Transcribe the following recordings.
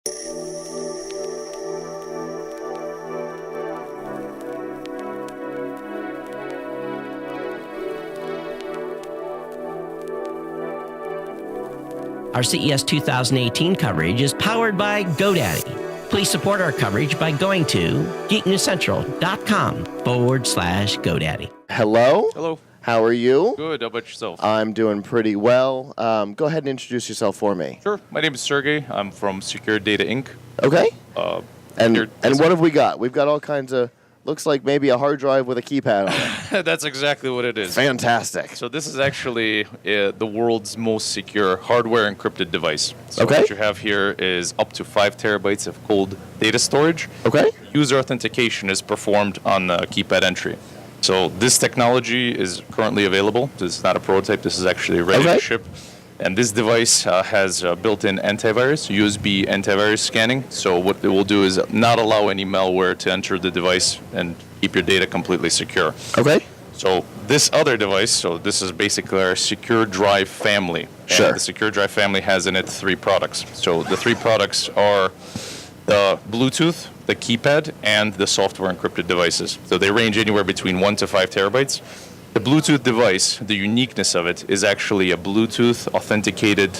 Our CES 2018 coverage is powered by GoDaddy. Please support our coverage by going to geeknewscentral.com/GoDaddy. Hello? Hello. How are you? Good. How about yourself? I'm doing pretty well. Go ahead and introduce yourself for me. Sure. My name is Sergey. I'm from SecureData Inc. Okay. And here- what have we got? We've got all kinds of, looks like maybe a hard drive with a keypad on it. That's exactly what it is. Fantastic. So this is actually the world's most secure hardware encrypted device. So Okay. what you have here is up to 5 terabytes of cold data storage. Okay. User authentication is performed on the keypad entry. So this technology is currently available. This is not a prototype. This is actually ready Okay. to ship. And this device has built-in antivirus, USB antivirus scanning. So what it will do is not allow any malware to enter the device and keep your data completely secure. Okay. So this other device, so this is basically our SecureDrive family. Sure. And the SecureDrive family has in it 3 products. So the 3 products are the Bluetooth, the keypad, and the software encrypted devices. So they range anywhere between 1 to 5 terabytes. The Bluetooth device, the uniqueness of it is actually a Bluetooth authenticated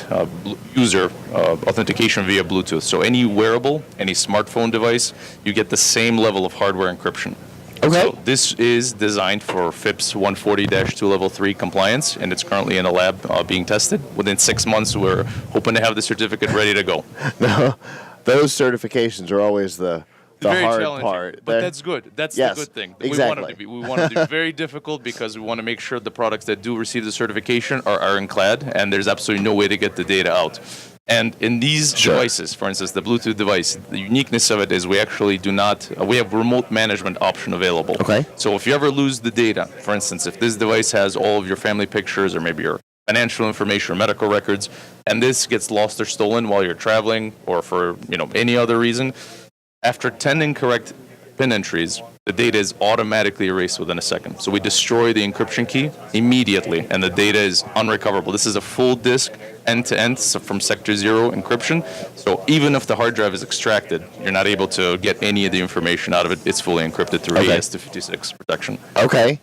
user authentication via Bluetooth. So any wearable, any smartphone device, you get the same level of hardware encryption. Okay. So this is designed for FIPS 140-2 Level 3 compliance, and it's currently in a lab being tested. Within 6 months, we're hoping to have the certificate ready to go. No, those certifications are always the Very hard challenging, part. but that's good. That's Yes, the good thing. exactly. We want them to be very difficult because we want to make sure the products that do receive the certification are ironclad, and there's absolutely no way to get the data out. And in these devices, for instance, the Bluetooth device, the uniqueness of it is we actually do not, we have remote management option available. Okay. So if you ever lose the data, for instance, if this device has all of your family pictures or maybe your financial information or medical records, and this gets lost or stolen while you're traveling or for any other reason, after 10 incorrect PIN entries, the data is automatically erased within a second. So we destroy the encryption key immediately, and the data is unrecoverable. This is a full disk, end-to-end, so from Sector 0 encryption. So even if the hard drive is extracted, you're not able to get any of the information out of it. It's fully encrypted through AES-256 protection. Okay.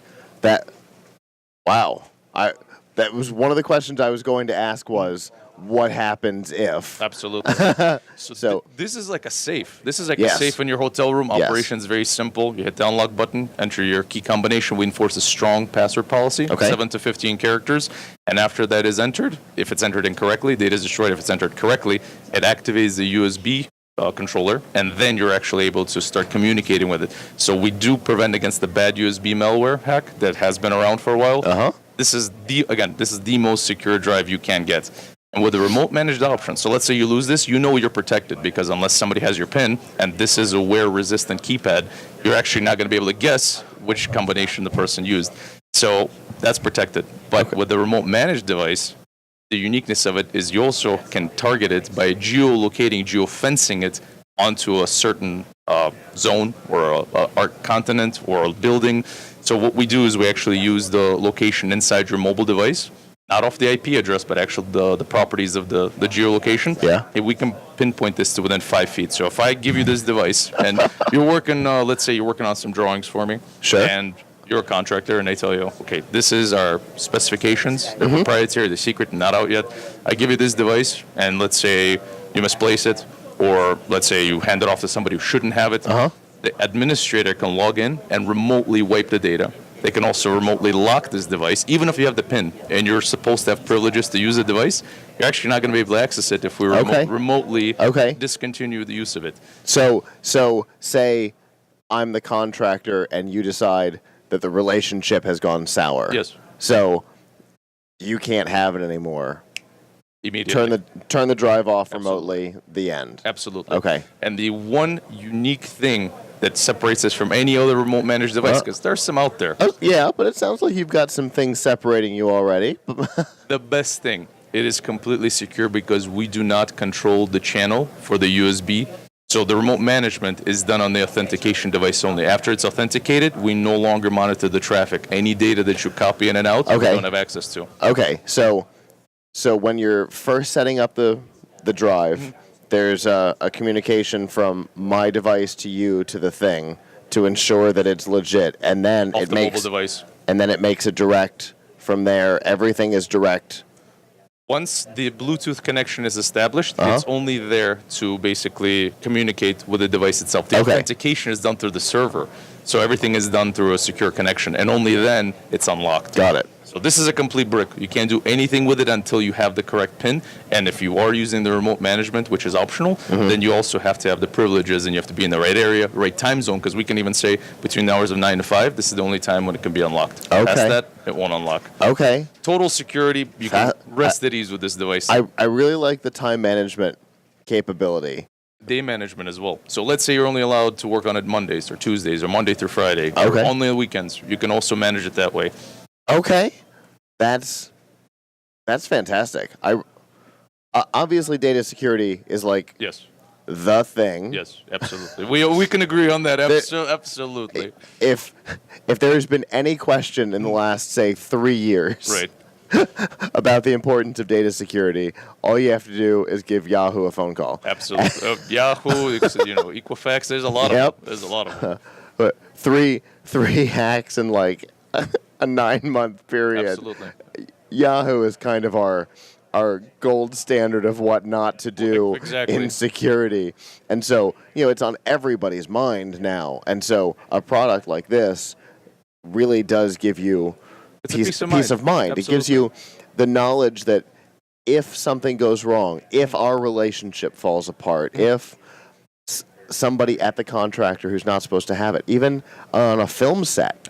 Wow. That was one of the questions I was going to ask was, what happens if? Absolutely. So this is like a safe. This is like Yes. a safe in your hotel room. Yes. Operation is very simple. You hit the unlock button, enter your key combination. We enforce a strong password policy, Okay. 7 to 15 characters. And after that is entered, if it's entered incorrectly, data is destroyed. If it's entered correctly, it activates the USB controller, and then you're actually able to start communicating with it. So we do prevent against the bad USB malware hack that has been around for a while. Uh-huh. This is the most secure drive you can get. And with a remote managed option, so let's say you lose this, you're protected because unless somebody has your PIN, and this is a wear-resistant keypad, you're actually not going to be able to guess which combination the person used. So that's protected. But with the remote managed device, the uniqueness of it is you also can target it by geofencing it onto a certain zone or a continent or a building. So what we do is we actually use the location inside your mobile device, not off the IP address, but actually the properties of the geolocation. Yeah. And we can pinpoint this to within 5 feet. So if I give you this device and you're working, let's say you're working on some drawings for me. Sure. And you're a contractor and they tell you, okay, this is our specifications. They're proprietary, they're secret, not out yet. I give you this device and let's say you misplace it, or let's say you hand it off to somebody who shouldn't have it. Uh-huh. The administrator can log in and remotely wipe the data. They can also remotely lock this device, even if you have the PIN and you're supposed to have privileges to use the device. You're actually not going to be able to access it if we remotely discontinue the use of it. So say I'm the contractor and you decide that the relationship has gone sour. Yes. So you can't have it anymore. Immediately. Turn the drive off remotely. The end. Absolutely. Okay. And the one unique thing that separates us from any other remote managed device, because there's some out there. Oh, yeah, but it sounds like you've got some things separating you already. The best thing, it is completely secure because we do not control the channel for the USB. So the remote management is done on the authentication device only. After it's authenticated, we no longer monitor the traffic. Any data that you copy in and out, we don't have access to. Okay, so when you're first setting up the drive, there's a communication from my device to you to the thing to ensure that it's legit, and then Off it the makes mobile device. and then it makes it direct from there. Everything is direct. Once the Bluetooth connection is established, it's only there to basically communicate with the device itself. The authentication is done through the server, so everything is done through a secure connection, and only then it's unlocked. Got it. So this is a complete brick. You can't do anything with it until you have the correct PIN, and if you are using the remote management, which is optional, then you also have to have the privileges, and you have to be in the right area, right time zone, because we can even say between the hours of 9 to 5, this is the only time when it can be unlocked. Okay. Past that, it won't unlock. Okay. Total security, you can rest at ease with this device. I really like the time management capability. Day management as well. So let's say you're only allowed to work on it Mondays or Tuesdays or Monday through Friday, or only on weekends. You can also manage it that way. Okay. That's fantastic. Obviously data security is like Yes. the thing. Yes, absolutely. We can agree on that. Absolutely. If there's been any question in the last, say, 3 years Right. about the importance of data security, all you have to do is give Yahoo a phone call. Absolutely. Yahoo, Equifax. There's a lot of them. There's a lot of them. But three hacks in like a 9-month period. Absolutely. Yahoo is kind of our gold standard of what not to do in security. And so, it's on everybody's mind now. And so a product like this really does give you peace of mind. Absolutely. It gives you the knowledge that if something goes wrong, if our relationship falls apart, if somebody at the contractor who's not supposed to have it, even on a film set,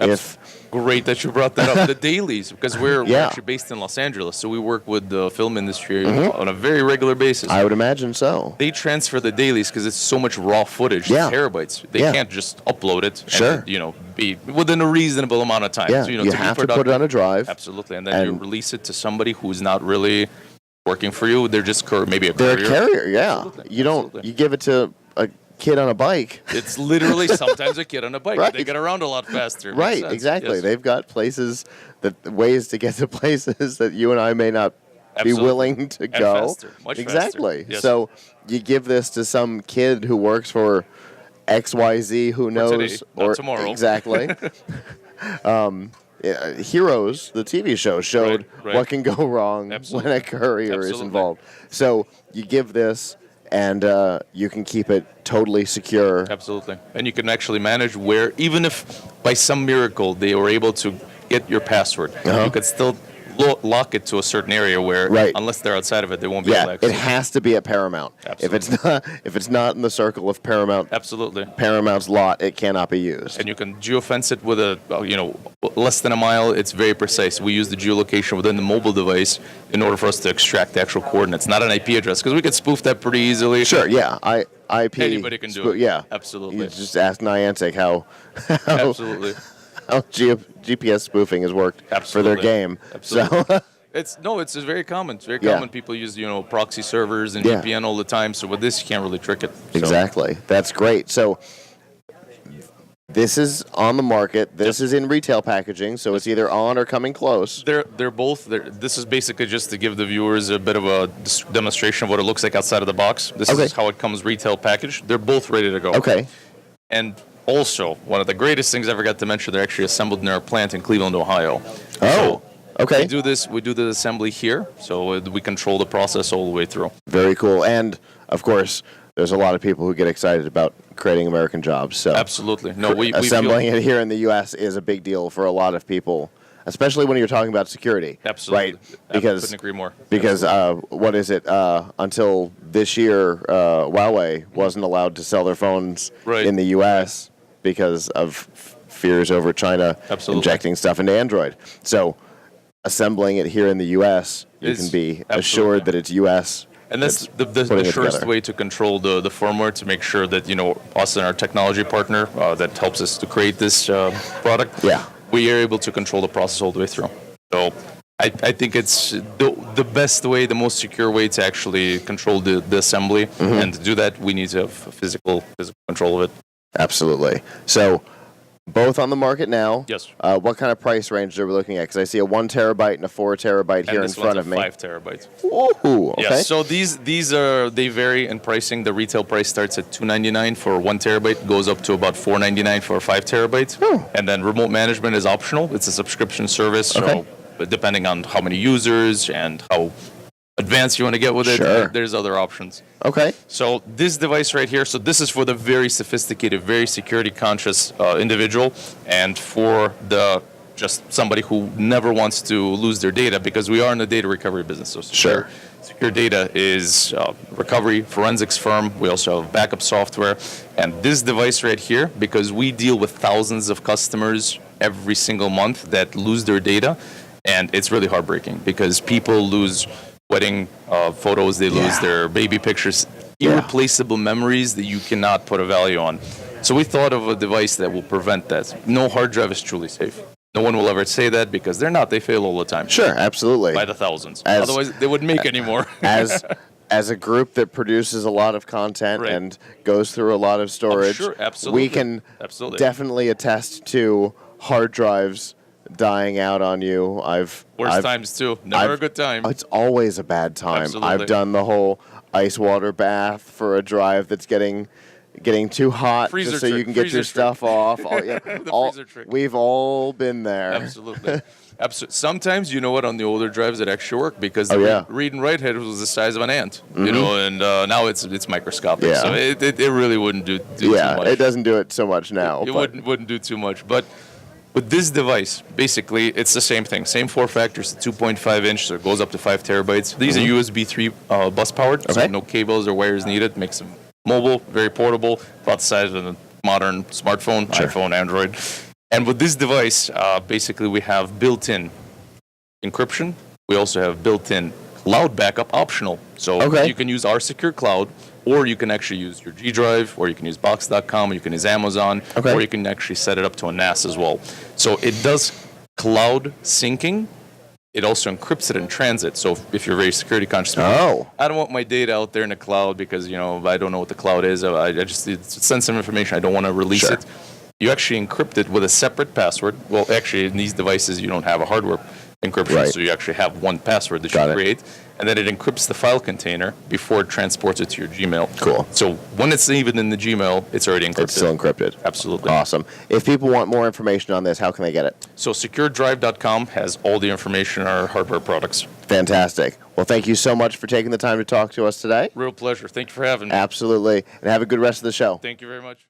Great that you brought that up. The dailies, because we're actually based in Los Angeles, so we work with the film industry on a very regular basis. I would imagine so. They transfer the dailies because it's so much raw footage, terabytes. They can't just upload it and, be within a reasonable amount of time. Yeah, So, you have to put it on a drive. Absolutely, and then you release it to somebody who's not really working for you. They're just maybe a courier. They're a carrier, yeah. You give it to a kid on a bike. It's literally sometimes a kid on a bike. Right. They get around a lot faster. Right, exactly. Yes. They've got ways to get to places that you and I may not be willing to go. And faster, much exactly. Faster. Yes. So you give this to some kid who works for XYZ, who knows, today, not tomorrow. Exactly. Heroes, the TV show, showed what can go wrong when a courier is involved. So you give this, and you can keep it totally secure. Absolutely. And you can actually manage where, even if by some miracle they were able to get your password, you could still lock it to a certain area where, unless they're outside of it, they won't be able to access it. It has to be at Paramount. Absolutely. If it's not in the circle of Paramount, Paramount's lot, it cannot be used. And you can geofence it with less than a mile. It's very precise. We use the geolocation within the mobile device in order for us to extract the actual coordinates, not an IP address, because we could spoof that pretty easily. Sure, yeah. IP. Anybody can do it. Yeah, absolutely. You just ask Niantic how absolutely. How GPS spoofing has worked for their game. Absolutely. So it's very common. It's very common. People use proxy servers and VPN all the time. So with this, you can't really trick it. So. Exactly. That's great. So this is on the market. This is in retail packaging. So it's either on or coming close. They're both. This is basically just to give the viewers a bit of a demonstration of what it looks like outside of the box. This is how it comes retail packaged. They're both ready to go. Okay. And also, one of the greatest things I forgot to mention, they're actually assembled in our plant in Cleveland, Ohio. Oh, okay. We do the assembly here, so we control the process all the way through. Very cool. And, of course, there's a lot of people who get excited about creating American jobs. So absolutely. No, assembling it here in the U.S. is a big deal for a lot of people, especially when you're talking about security. Absolutely. Right? Because, I couldn't agree more. Because, what is it, until this year, Huawei wasn't allowed to sell their phones in the U.S., because of fears over China injecting stuff into Android. So assembling it here in the U.S., you can be assured that it's U.S. And that's the surest way to control the firmware, to make sure that, us and our technology partner that helps us to create this product, we are able to control the process all the way through. So I think it's the best way, the most secure way to actually control the assembly. And to do that, we need to have physical control of it. Absolutely. So both on the market now. Yes. What kind of price range are we looking at? Because I see a 1 terabyte and a 4 terabyte here in front of me. 5 terabytes. Ooh, okay. Yeah, so these they vary in pricing. The retail price starts at $299 for 1 terabyte, goes up to about $499 for 5 terabytes. Oh. And then remote management is optional. It's a subscription service, Okay. so depending on how many users and how advanced you want to get with it, Sure. there's other options. Okay. So this device right here, so this is for the very sophisticated, very security conscious individual, and for the just somebody who never wants to lose their data, because we are in the data recovery business. So Sure. SecureData is a recovery forensics firm. We also have backup software. And this device right here, because we deal with thousands of customers every single month that lose their data, and it's really heartbreaking because people lose wedding photos, they lose their baby pictures, irreplaceable memories that you cannot put a value on. So we thought of a device that will prevent that. No hard drive is truly safe. No one will ever say that because they're not. They fail all the time. Sure, absolutely. By the thousands. Otherwise, they wouldn't make any more. As a group that produces a lot of content and goes through a lot of storage, sure, absolutely. we can Absolutely. definitely attest to hard drives dying out on you. Worst times too. Never a good time. It's always a bad time. Absolutely. I've done the whole ice water bath for a drive that's getting too hot, Freezer just so trick, you can get your freezer stuff off. Freezer trick. We've all been there. Absolutely. Sometimes, you know what, on the older drives it actually worked because Oh, the yeah. read and write head was the size of an ant, you know, and now it's microscopic. Yeah. So it really wouldn't do too much. It doesn't do it so much now. It but- wouldn't do too much. But with this device, basically, it's the same thing. Same form factors, 2.5 inch, so it goes up to 5 terabytes. These are USB 3 bus powered, so Okay. no cables or wires needed. Makes them mobile, very portable, about the size of a modern smartphone, Sure. iPhone, Android. And with this device, basically, we have built-in encryption. We also have built-in cloud backup optional. So Okay. you can use our secure cloud, or you can actually use your G Drive, or you can use Box.com, or you can use Amazon, Okay. or you can actually set it up to a NAS as well. So it does cloud syncing. It also encrypts it in transit. So if you're very security conscious, Oh. I don't want my data out there in the cloud because, you know, I don't know what the cloud is. I just, it's sensitive information. I don't want to release Sure. it. You actually encrypt it with a separate password. Well, actually, in these devices, you don't have a hardware encryption, Right. so you actually have one password that Got you it. create, and then it encrypts the file container before it transports it to your Gmail. Cool. So when it's even in the Gmail, it's already encrypted. It's still encrypted. Absolutely. Awesome. If people want more information on this, how can they get it? So SecureDrive.com has all the information on our hardware products. Fantastic. Well, thank you so much for taking the time to talk to us today. Real pleasure. Thank you for having me. Absolutely. And have a good rest of the show. Thank you very much.